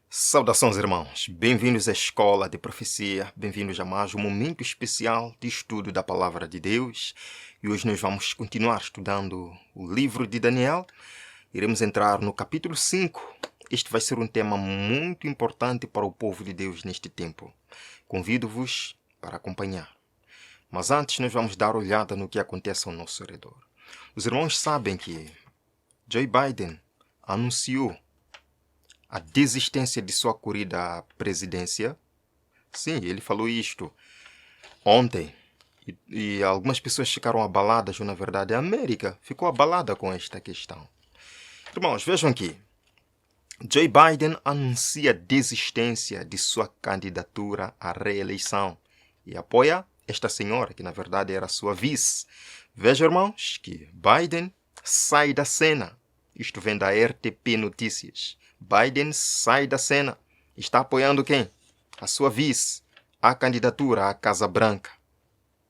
Saudações, irmãos. Bem-vindos à Escola de Profecia. Bem-vindos a mais um momento especial de estudo da Palavra de Deus. E hoje nós vamos continuar estudando o livro de Daniel. Iremos entrar no capítulo 5. Este vai ser um tema muito importante para o povo de Deus neste tempo. Convido-vos para acompanhar. Mas antes nós vamos dar olhada no que acontece ao nosso redor. Os irmãos sabem que Joe Biden anunciou a desistência de sua corrida à presidência. Sim, ele falou isto ontem. E algumas pessoas ficaram abaladas, ou na verdade a América ficou abalada com esta questão. Irmãos, vejam aqui. Joe Biden anuncia a desistência de sua candidatura à reeleição e apoia esta senhora, que na verdade era sua vice. Vejam, irmãos, que Biden sai da cena. Isto vem da RTP Notícias. Biden sai da cena. Está apoiando quem? A sua vice, a candidatura à Casa Branca.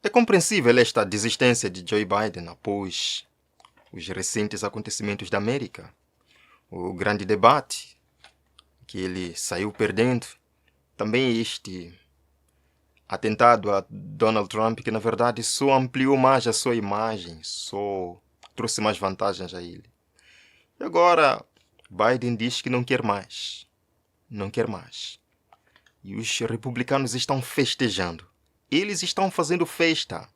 É compreensível esta desistência de Joe Biden após os recentes acontecimentos da América. O grande debate que ele saiu perdendo. Também este atentado a Donald Trump, que na verdade só ampliou mais a sua imagem, só trouxe mais vantagens a ele. E agora Biden diz que não quer mais. Não quer mais. E os republicanos estão festejando. Eles estão fazendo festa.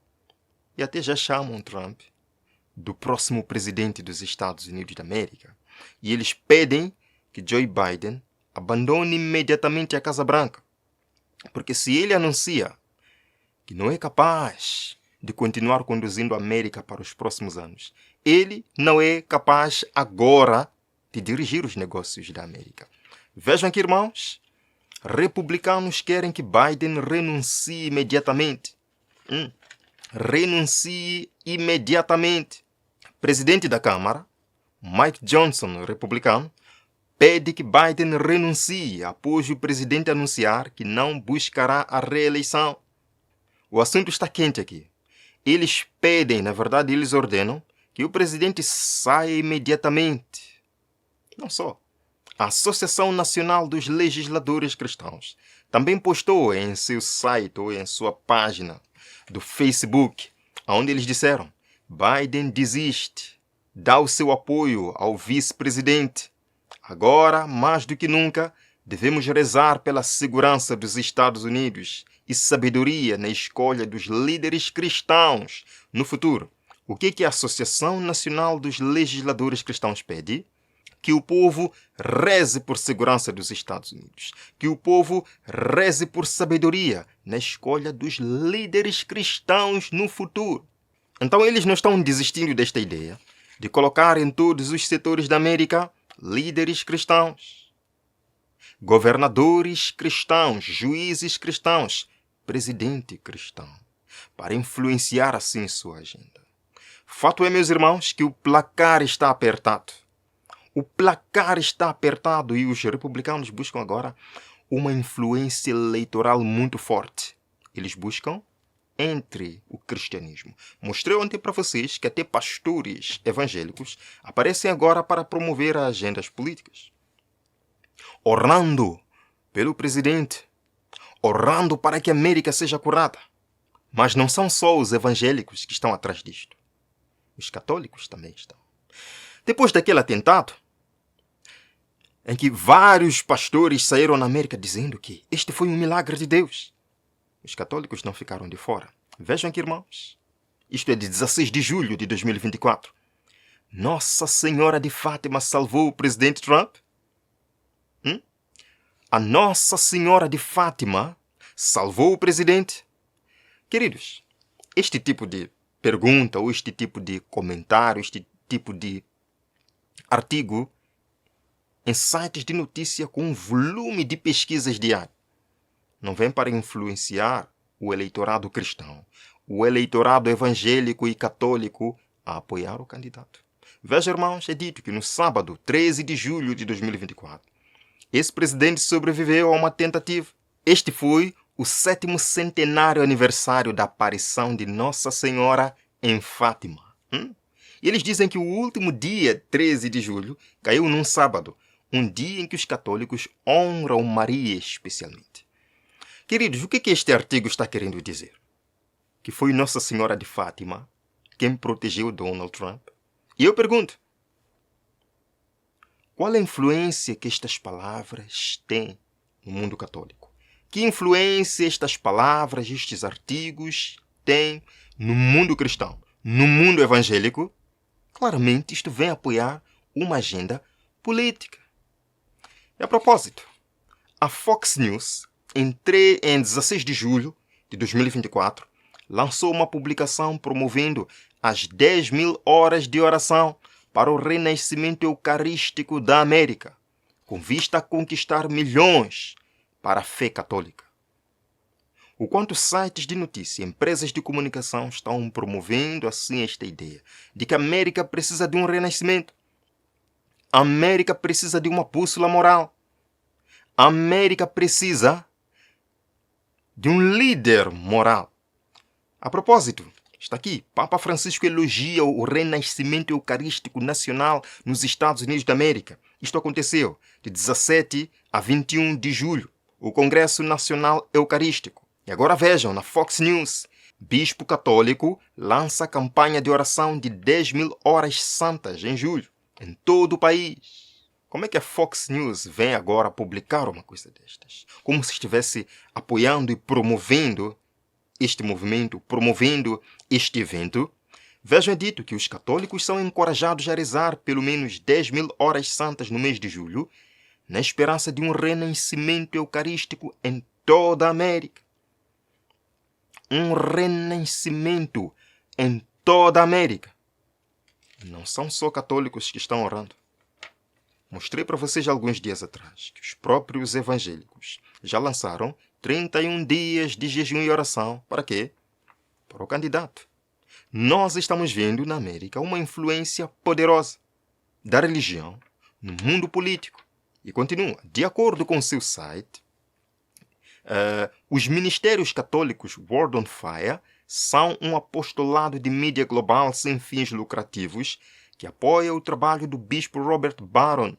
E até já chamam Trump do próximo presidente dos Estados Unidos da América. E eles pedem que Joe Biden abandone imediatamente a Casa Branca. Porque se ele anuncia que não é capaz de continuar conduzindo a América para os próximos anos, ele não é capaz agora de dirigir os negócios da América. Vejam aqui, irmãos, republicanos querem que Biden renuncie imediatamente. Renuncie imediatamente. Presidente da Câmara, Mike Johnson, republicano, pede que Biden renuncie após o presidente anunciar que não buscará a reeleição. O assunto está quente aqui. Eles pedem, na verdade, eles ordenam que o presidente saia imediatamente. Não só. A Associação Nacional dos Legisladores Cristãos também postou em seu site ou em sua página do Facebook, onde eles disseram: Biden desiste, dá o seu apoio ao vice-presidente. Agora, mais do que nunca, devemos rezar pela segurança dos Estados Unidos e sabedoria na escolha dos líderes cristãos no futuro. O que a Associação Nacional dos Legisladores Cristãos pede? Que o povo reze por segurança dos Estados Unidos. Que o povo reze por sabedoria na escolha dos líderes cristãos no futuro. Então eles não estão desistindo desta ideia de colocar em todos os setores da América líderes cristãos, governadores cristãos, juízes cristãos, presidente cristão, para influenciar assim sua agenda. Fato é, meus irmãos, que o placar está apertado. O placar está apertado e os republicanos buscam agora uma influência eleitoral muito forte. Eles buscam entre o cristianismo. Mostrei ontem para vocês que até pastores evangélicos aparecem agora para promover agendas políticas. Orando pelo presidente. Orando para que a América seja curada. Mas não são só os evangélicos que estão atrás disto. Os católicos também estão. Depois daquele atentado, em que vários pastores saíram na América dizendo que este foi um milagre de Deus, os católicos não ficaram de fora. Vejam aqui, irmãos. Isto é de 16 de julho de 2024. Nossa Senhora de Fátima salvou o presidente Trump? A Nossa Senhora de Fátima salvou o presidente? Queridos, este tipo de pergunta ou este tipo de comentário, este tipo de artigo em sites de notícia com um volume de pesquisas diário não vem para influenciar o eleitorado cristão, o eleitorado evangélico e católico a apoiar o candidato. Veja, irmãos, é dito que no sábado, 13 de julho de 2024, esse presidente sobreviveu a uma tentativa. Este foi o 7º centenário aniversário da aparição de Nossa Senhora em Fátima. E eles dizem que o último dia, 13 de julho, caiu num sábado, um dia em que os católicos honram Maria especialmente. Queridos, o que este artigo está querendo dizer? Que foi Nossa Senhora de Fátima quem protegeu Donald Trump? E eu pergunto, qual a influência que estas palavras têm no mundo católico? Que influência estas palavras, estes artigos têm no mundo cristão, no mundo evangélico? Claramente isto vem apoiar uma agenda política. E a propósito, a Fox News, em 16 de julho de 2024, lançou uma publicação promovendo as 10.000 horas de oração para o renascimento eucarístico da América, com vista a conquistar milhões para a fé católica. O quanto sites de notícia e empresas de comunicação estão promovendo assim esta ideia de que a América precisa de um renascimento. A América precisa de uma bússola moral. A América precisa de um líder moral. A propósito, está aqui, Papa Francisco elogia o renascimento eucarístico nacional nos Estados Unidos da América. Isto aconteceu de 17 a 21 de julho, o Congresso Nacional Eucarístico. E agora vejam, na Fox News, bispo católico lança a campanha de oração de 10.000 horas santas em julho, em todo o país. Como é que a Fox News vem agora publicar uma coisa destas? Como se estivesse apoiando e promovendo este movimento, promovendo este evento. Vejam, é dito que os católicos são encorajados a rezar pelo menos 10.000 horas santas no mês de julho, na esperança de um renascimento eucarístico em toda a América. Um renascimento em toda a América. Não são só católicos que estão orando. Mostrei para vocês alguns dias atrás que os próprios evangélicos já lançaram 31 dias de jejum e oração. Para quê? Para o candidato. Nós estamos vendo na América uma influência poderosa da religião no mundo político. E continua, de acordo com seu site, os ministérios católicos Word on Fire são um apostolado de mídia global sem fins lucrativos que apoia o trabalho do bispo Robert Barron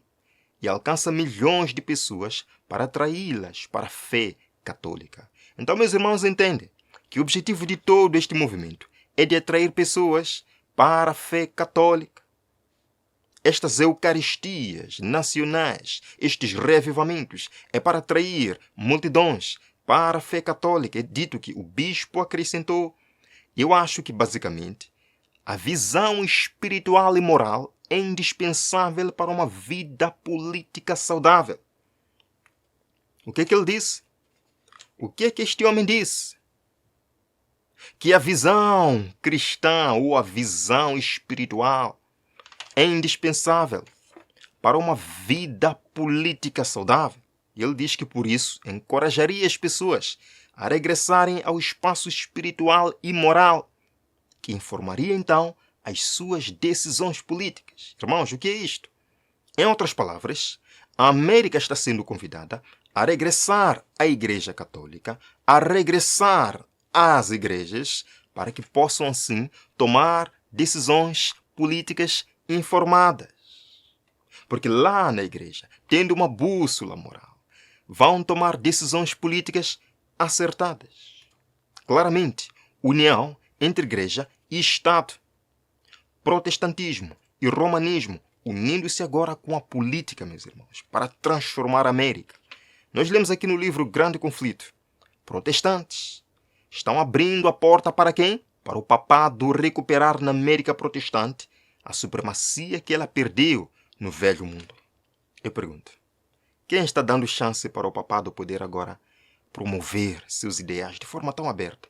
e alcança milhões de pessoas para atraí-las para a fé católica. Então, meus irmãos, entendem que o objetivo de todo este movimento é de atrair pessoas para a fé católica. Estas eucaristias nacionais, estes reavivamentos, é para atrair multidões para a fé católica. É dito que o bispo acrescentou. Eu acho que, basicamente, a visão espiritual e moral é indispensável para uma vida política saudável. O que é que ele disse? O que é que este homem disse? Que a visão cristã ou a visão espiritual é indispensável para uma vida política saudável. Ele diz que, por isso, encorajaria as pessoas a regressarem ao espaço espiritual e moral, que informaria, então, as suas decisões políticas. Irmãos, o que é isto? Em outras palavras, a América está sendo convidada a regressar à Igreja Católica, a regressar às igrejas, para que possam, assim, tomar decisões políticas informadas. Porque lá na igreja, tendo uma bússola moral, vão tomar decisões políticas acertadas. Claramente, união entre igreja e Estado. Protestantismo e romanismo unindo-se agora com a política, meus irmãos, para transformar a América. Nós lemos aqui no livro Grande Conflito. Protestantes estão abrindo a porta para quem? Para o papado recuperar na América protestante a supremacia que ela perdeu no velho mundo. Eu pergunto, quem está dando chance para o papado poder agora promover seus ideais de forma tão aberta?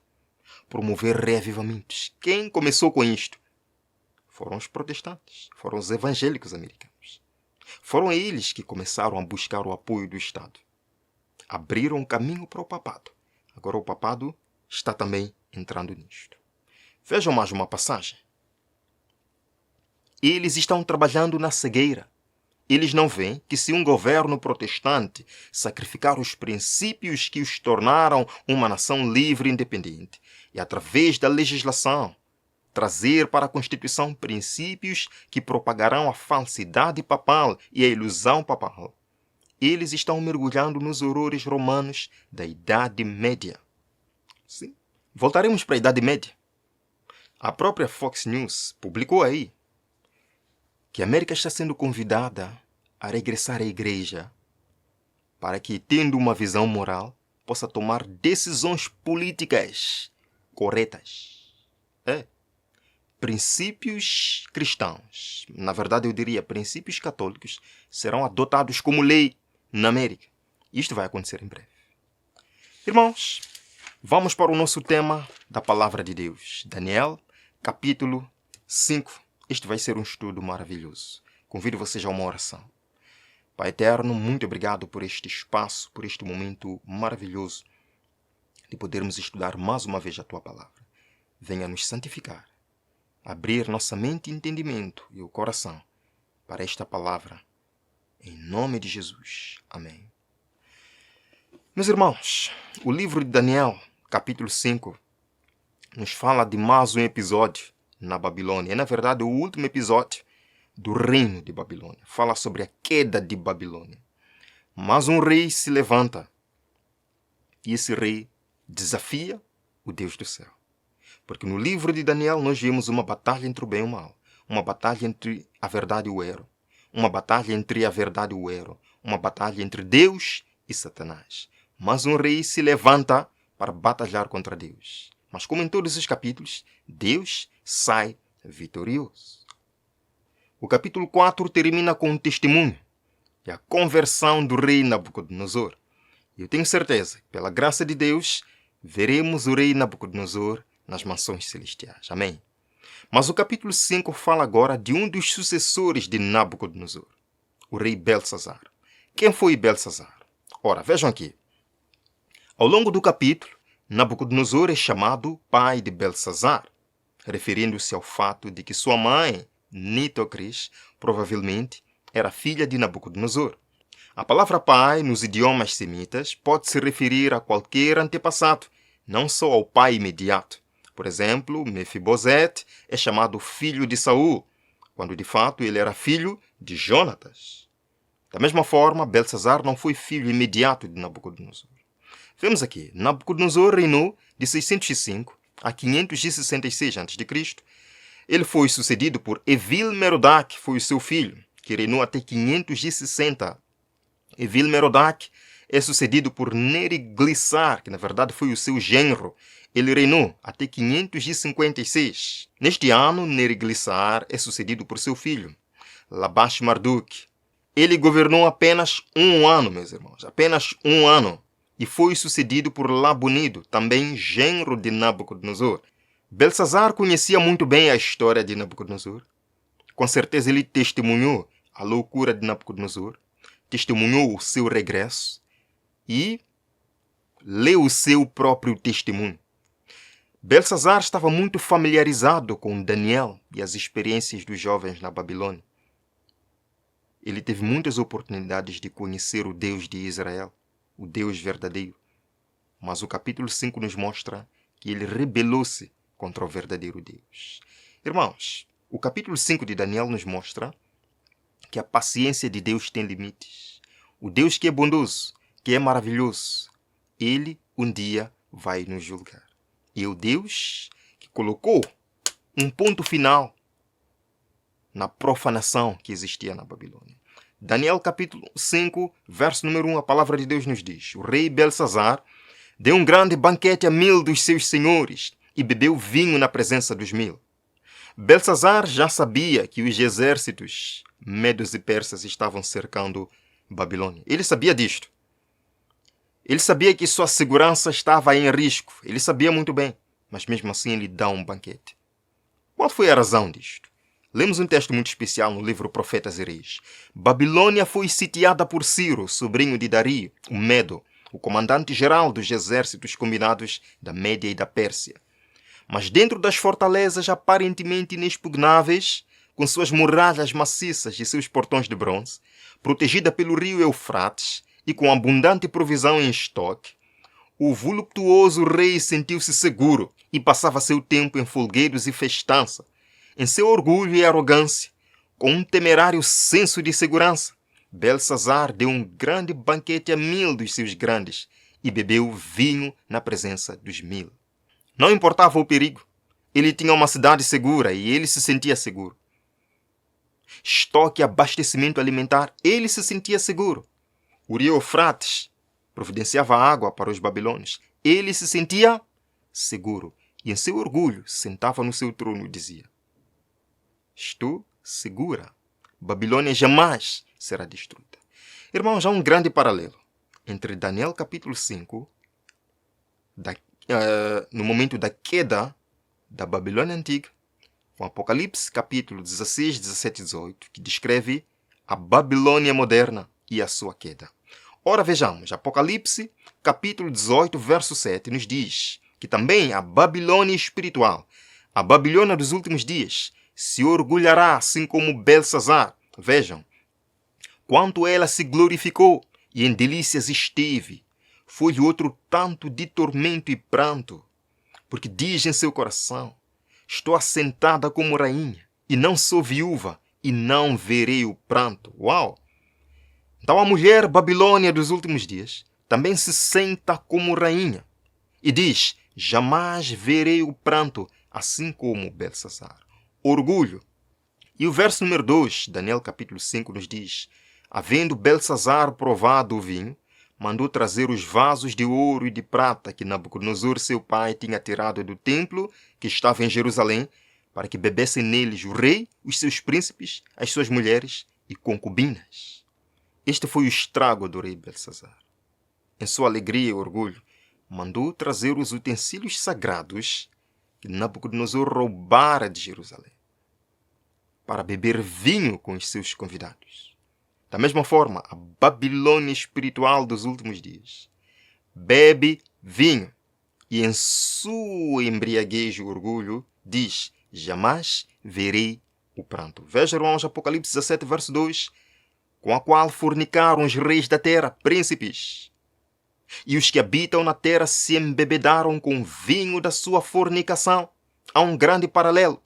Promover reavivamentos. Quem começou com isto? Foram os protestantes, foram os evangélicos americanos. Foram eles que começaram a buscar o apoio do Estado. Abriram um caminho para o papado. Agora o papado está também entrando nisto. Vejam mais uma passagem. Eles estão trabalhando na cegueira. Eles não veem que se um governo protestante sacrificar os princípios que os tornaram uma nação livre e independente, e através da legislação trazer para a Constituição princípios que propagarão a falsidade papal e a ilusão papal. Eles estão mergulhando nos horrores romanos da Idade Média. Sim. Voltaremos para a Idade Média. A própria Fox News publicou aí que a América está sendo convidada a regressar à igreja para que, tendo uma visão moral, possa tomar decisões políticas corretas. Princípios cristãos, na verdade eu diria princípios católicos, serão adotados como lei na América. Isto vai acontecer em breve. Irmãos, vamos para o nosso tema da Palavra de Deus. Daniel, capítulo 5. Este vai ser um estudo maravilhoso. Convido vocês a uma oração. Pai eterno, muito obrigado por este espaço, por este momento maravilhoso de podermos estudar mais uma vez a Tua Palavra. Venha nos santificar, abrir nossa mente e entendimento e o coração para esta palavra. Em nome de Jesus. Amém. Meus irmãos, o livro de Daniel, capítulo 5, nos fala de mais um episódio na Babilônia. É, na verdade, o último episódio do reino de Babilônia. Fala sobre a queda de Babilônia. Mas um rei se levanta. E esse rei desafia o Deus do céu. Porque no livro de Daniel nós vemos uma batalha entre o bem e o mal. Uma batalha entre a verdade e o erro. Uma batalha entre a verdade e o erro. Uma batalha entre Deus e Satanás. Mas um rei se levanta para batalhar contra Deus. Mas como em todos os capítulos, Deus sai vitorioso. O capítulo 4 termina com um testemunho e a conversão do rei Nabucodonosor. Eu tenho certeza que, pela graça de Deus, veremos o rei Nabucodonosor nas mansões celestiais. Amém? Mas o capítulo 5 fala agora de um dos sucessores de Nabucodonosor, o rei Belsazar. Quem foi Belsazar? Ora, vejam aqui. Ao longo do capítulo, Nabucodonosor é chamado pai de Belsazar, referindo-se ao fato de que sua mãe, Nitocris, provavelmente era filha de Nabucodonosor. A palavra pai, nos idiomas semitas, pode se referir a qualquer antepassado, não só ao pai imediato. Por exemplo, Mefibosete é chamado filho de Saul, quando de fato ele era filho de Jonatas. Da mesma forma, Belsazar não foi filho imediato de Nabucodonosor. Vemos aqui, Nabucodonosor reinou de 605 a 566 a.C. Ele foi sucedido por Evil-Merodach, foi o seu filho, que reinou até 560. Evil-Merodach é sucedido por Neriglissar, que na verdade foi o seu genro. Ele reinou até 556. Neste ano, Neriglissar é sucedido por seu filho, Labash-Marduk. Ele governou apenas um ano, meus irmãos, apenas um ano. E foi sucedido por Labunido, também genro de Nabucodonosor. Belsazar conhecia muito bem a história de Nabucodonosor. Com certeza ele testemunhou a loucura de Nabucodonosor, testemunhou o seu regresso e leu o seu próprio testemunho. Belsazar estava muito familiarizado com Daniel e as experiências dos jovens na Babilônia. Ele teve muitas oportunidades de conhecer o Deus de Israel, o Deus verdadeiro. Mas o capítulo 5 nos mostra que ele rebelou-se contra o verdadeiro Deus. Irmãos, o capítulo 5 de Daniel nos mostra que a paciência de Deus tem limites. O Deus que é bondoso, que é maravilhoso, ele um dia vai nos julgar. E o Deus que colocou um ponto final na profanação que existia na Babilônia. Daniel capítulo 5, verso número 1, a palavra de Deus nos diz: o rei Belsazar deu um grande banquete a 1000 dos seus senhores e bebeu vinho na presença dos 1000. Belsazar já sabia que os exércitos medos e persas estavam cercando Babilônia. Ele sabia disto. Ele sabia que sua segurança estava em risco. Ele sabia muito bem, mas mesmo assim ele dá um banquete. Qual foi a razão disto? Lemos um texto muito especial no livro Profetas e Reis. Babilônia foi sitiada por Ciro, sobrinho de Dario, o Medo, o comandante-geral dos exércitos combinados da Média e da Pérsia. Mas dentro das fortalezas aparentemente inexpugnáveis, com suas muralhas maciças e seus portões de bronze, protegida pelo rio Eufrates e com abundante provisão em estoque, o voluptuoso rei sentiu-se seguro e passava seu tempo em folguedos e festança, em seu orgulho e arrogância, com um temerário senso de segurança. Belsazar deu um grande banquete a 1000 dos seus grandes e bebeu vinho na presença dos 1000. Não importava o perigo. Ele tinha uma cidade segura e ele se sentia seguro. Estoque e abastecimento alimentar, ele se sentia seguro. O rio Eufrates providenciava água para os babilônios. Ele se sentia seguro. E em seu orgulho sentava no seu trono e dizia: estou segura. Babilônia jamais será destruída. Irmãos, há um grande paralelo entre Daniel capítulo 5, no momento da queda da Babilônia Antiga, com Apocalipse capítulo 16, 17 e 18, que descreve a Babilônia moderna e a sua queda. Ora, vejamos, Apocalipse capítulo 18, verso 7, nos diz que também a Babilônia espiritual, a Babilônia dos últimos dias, se orgulhará assim como Belsazar. Vejam, quanto ela se glorificou e em delícias esteve, foi outro tanto de tormento e pranto, porque diz em seu coração: estou assentada como rainha, e não sou viúva, e não verei o pranto. Uau! Então a mulher Babilônia dos últimos dias também se senta como rainha e diz: jamais verei o pranto, assim como Belsazar. Orgulho. E o verso número 2, Daniel capítulo 5, nos diz: havendo Belsazar provado o vinho, mandou trazer os vasos de ouro e de prata que Nabucodonosor, seu pai, tinha tirado do templo que estava em Jerusalém, para que bebessem neles o rei, os seus príncipes, as suas mulheres e concubinas. Este foi o estrago do rei Belsazar. Em sua alegria e orgulho, mandou trazer os utensílios sagrados que Nabucodonosor roubara de Jerusalém, para beber vinho com os seus convidados. Da mesma forma, a Babilônia espiritual dos últimos dias bebe vinho e em sua embriaguez e orgulho diz: jamais verei o pranto. Veja, irmãos, Apocalipse 17, verso 2, com a qual fornicaram os reis da terra, príncipes, e os que habitam na terra se embebedaram com vinho da sua fornicação. Há um grande paralelo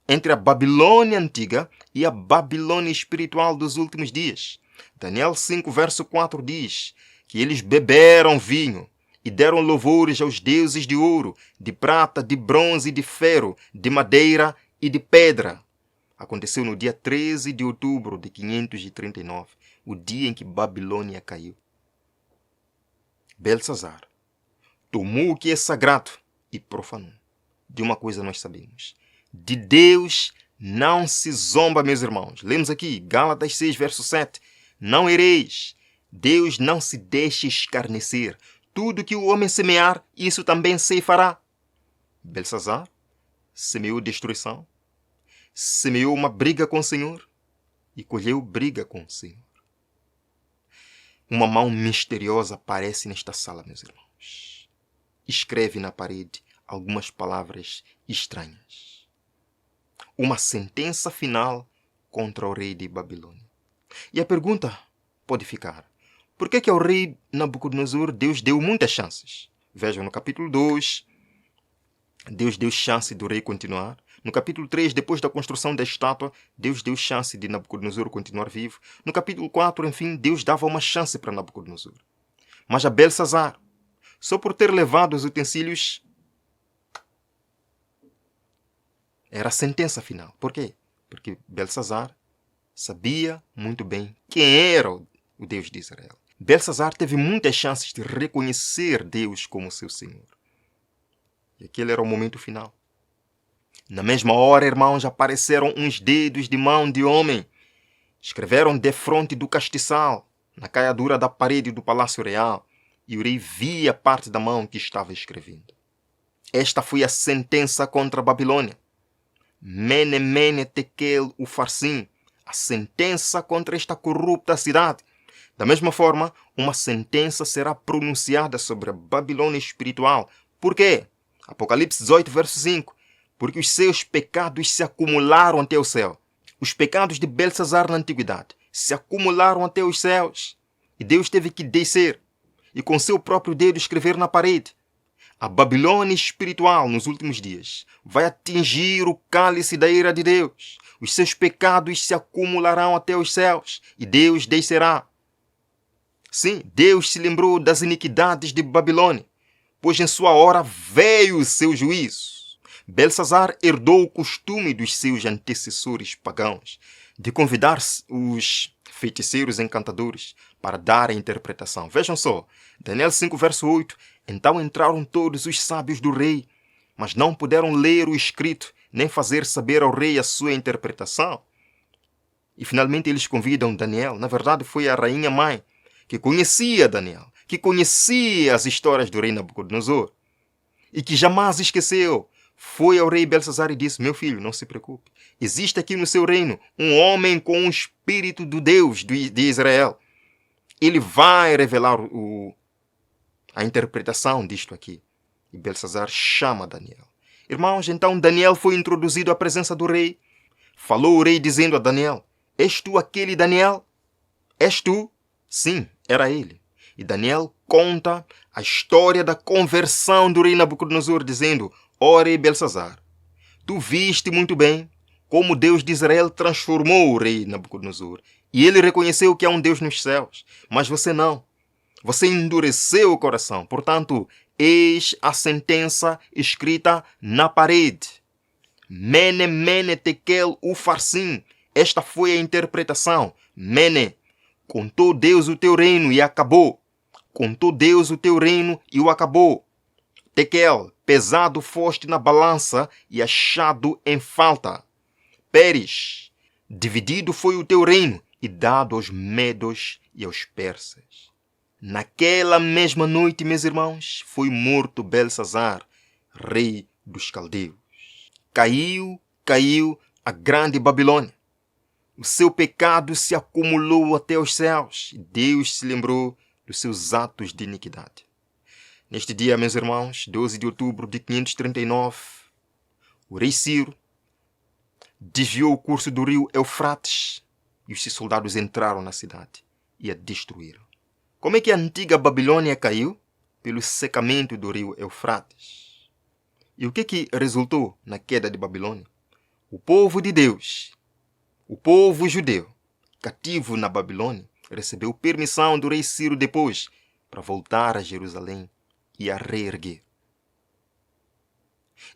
entre a Babilônia antiga e a Babilônia espiritual dos últimos dias. Daniel 5, verso 4 diz que eles beberam vinho e deram louvores aos deuses de ouro, de prata, de bronze e de ferro, de madeira e de pedra. Aconteceu no dia 13 de outubro de 539, o dia em que Babilônia caiu. Belsazar tomou o que é sagrado e profanou. De uma coisa nós sabemos: de Deus não se zomba, meus irmãos. Lemos aqui, Gálatas 6, verso 7. Não ireis. Deus não se deixa escarnecer. Tudo que o homem semear, isso também ceifará. Belsazar semeou destruição, semeou uma briga com o Senhor e colheu briga com o Senhor. Uma mão misteriosa aparece nesta sala, meus irmãos. Escreve na parede algumas palavras estranhas. Uma sentença final contra o rei de Babilônia. E a pergunta pode ficar: por que ao rei Nabucodonosor Deus deu muitas chances? Vejam, no capítulo 2, Deus deu chance do rei continuar. No capítulo 3, depois da construção da estátua, Deus deu chance de Nabucodonosor continuar vivo. No capítulo 4, enfim, Deus dava uma chance para Nabucodonosor. Mas a Belsazar, só por ter levado os utensílios, era a sentença final. Por quê? Porque Belsazar sabia muito bem quem era o Deus de Israel. Belsazar teve muitas chances de reconhecer Deus como seu Senhor. E aquele era o momento final. Na mesma hora, irmãos, apareceram uns dedos de mão de homem. Escreveram defronte do castiçal, na caiadura da parede do palácio real, e o rei via parte da mão que estava escrevendo. Esta foi a sentença contra a Babilônia. Mene, mene, tekel, ufarsim, a sentença contra esta corrupta cidade. Da mesma forma, uma sentença será pronunciada sobre a Babilônia espiritual. Por quê? Apocalipse 18, verso 5. Porque os seus pecados se acumularam até o céu. Os pecados de Belsazar na antiguidade se acumularam até os céus. E Deus teve que descer. e com seu próprio dedo escrever na parede. A Babilônia espiritual nos últimos dias vai atingir o cálice da ira de Deus. Os seus pecados se acumularão até os céus e Deus descerá. Sim, Deus se lembrou das iniquidades de Babilônia, pois em sua hora veio o seu juízo. Belsazar herdou o costume dos seus antecessores pagãos de convidar os feiticeiros encantadores para dar a interpretação. Vejam só, Daniel 5, verso 8. Então entraram todos os sábios do rei, mas não puderam ler o escrito, nem fazer saber ao rei a sua interpretação. E finalmente eles convidam Daniel. Na verdade foi a rainha mãe, que conhecia Daniel, que conhecia as histórias do rei Nabucodonosor, e que jamais esqueceu. Foi ao rei Belsazar e disse: meu filho, não se preocupe. Existe aqui no seu reino um homem com o espírito do Deus de Israel. Ele vai revelar a interpretação disto aqui. E Belsazar chama Daniel. Irmãos, então Daniel foi introduzido à presença do rei. Falou o rei dizendo a Daniel: és tu aquele Daniel? És tu? Sim, era ele. E Daniel conta a história da conversão do rei Nabucodonosor, dizendo: ó rei Belsazar, tu viste muito bem como Deus de Israel transformou o rei Nabucodonosor. E ele reconheceu que há um Deus nos céus, mas você não. Você endureceu o coração. Portanto, eis a sentença escrita na parede. Mene, mene, tekel, ufarsim. Esta foi a interpretação. Mene, contou Deus o teu reino e acabou. Contou Deus o teu reino e o acabou. Tekel, pesado foste na balança e achado em falta. Peres, dividido foi o teu reino e dado aos medos e aos persas. Naquela mesma noite, meus irmãos, foi morto Belsazar, rei dos caldeus. Caiu a grande Babilônia. O seu pecado se acumulou até os céus e Deus se lembrou dos seus atos de iniquidade. Neste dia, meus irmãos, 12 de outubro de 539, o rei Ciro desviou o curso do rio Eufrates e os seus soldados entraram na cidade e a destruíram. Como é que a antiga Babilônia caiu? Pelo secamento do rio Eufrates. E o que resultou na queda de Babilônia? O povo de Deus, o povo judeu, cativo na Babilônia, recebeu permissão do rei Ciro depois para voltar a Jerusalém e a reerguer.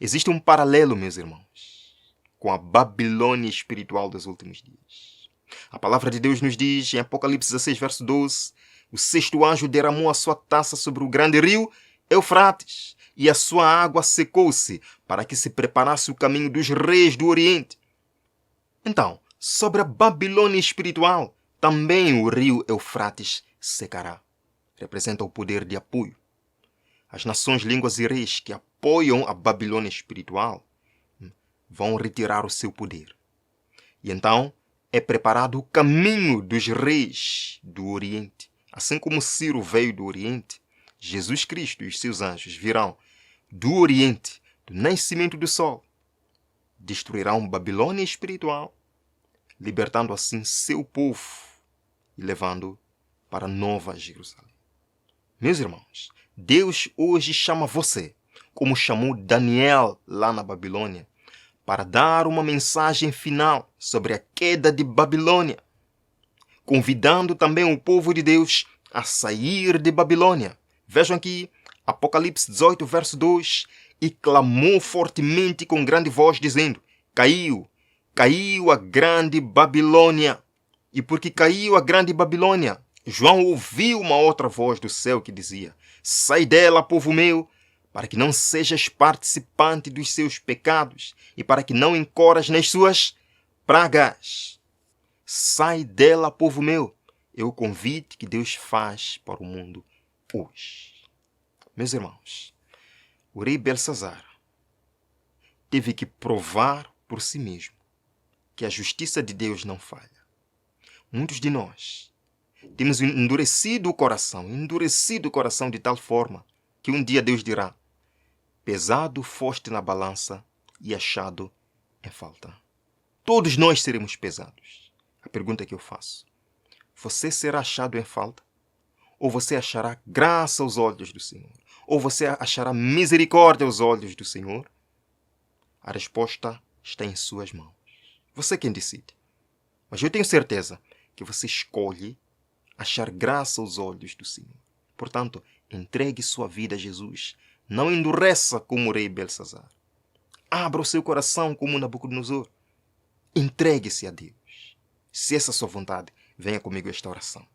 Existe um paralelo, meus irmãos, com a Babilônia espiritual dos últimos dias. A palavra de Deus nos diz em Apocalipse 16, verso 12, o sexto anjo derramou a sua taça sobre o grande rio Eufrates, e a sua água secou-se, para que se preparasse o caminho dos reis do Oriente. Então, sobre a Babilônia espiritual, também o rio Eufrates secará. Representa o poder de apoio. As nações, línguas e reis que apoiam a Babilônia espiritual vão retirar o seu poder. E então é preparado o caminho dos reis do Oriente. Assim como Ciro veio do Oriente, Jesus Cristo e os seus anjos virão do Oriente, do nascimento do sol. Destruirão Babilônia espiritual, libertando assim seu povo e levando para Nova Jerusalém. Meus irmãos, Deus hoje chama você, como chamou Daniel lá na Babilônia, para dar uma mensagem final sobre a queda de Babilônia, convidando também o povo de Deus a sair de Babilônia. Vejam aqui, Apocalipse 18, verso 2, e clamou fortemente com grande voz, dizendo: caiu a grande Babilônia. E porque caiu a grande Babilônia, João ouviu uma outra voz do céu que dizia: sai dela, povo meu, para que não sejas participante dos seus pecados e para que não incorras nas suas pragas. Sai dela, povo meu. É o convite que Deus faz para o mundo hoje. Meus irmãos, o rei Belsazar teve que provar por si mesmo que a justiça de Deus não falha. Muitos de nós temos endurecido o coração de tal forma que um dia Deus dirá: pesado foste na balança e achado em falta. Todos nós seremos pesados. A pergunta que eu faço: você será achado em falta? ou você achará graça aos olhos do Senhor, ou você achará misericórdia aos olhos do Senhor? A resposta está em suas mãos. Você quem decide. Mas eu tenho certeza que você escolhe achar graça aos olhos do Senhor. Portanto, entregue sua vida a Jesus. Não endureça como o rei Belsazar. Abra o seu coração como Nabucodonosor. Entregue-se a Deus. Se essa é a sua vontade, venha comigo a esta oração.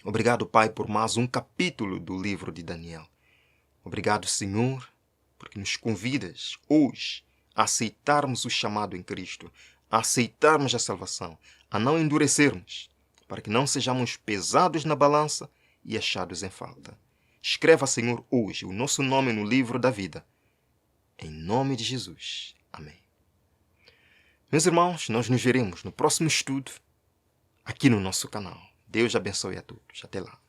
Obrigado, Pai, por mais um capítulo do livro de Daniel. Obrigado, Senhor, porque nos convidas hoje a aceitarmos o chamado em Cristo, a aceitarmos a salvação, a não endurecermos, para que não sejamos pesados na balança e achados em falta. Escreva, Senhor, hoje o nosso nome no livro da vida. Em nome de Jesus. Amém. Meus irmãos, nós nos veremos no próximo estudo aqui no nosso canal. Deus abençoe a todos. Até lá.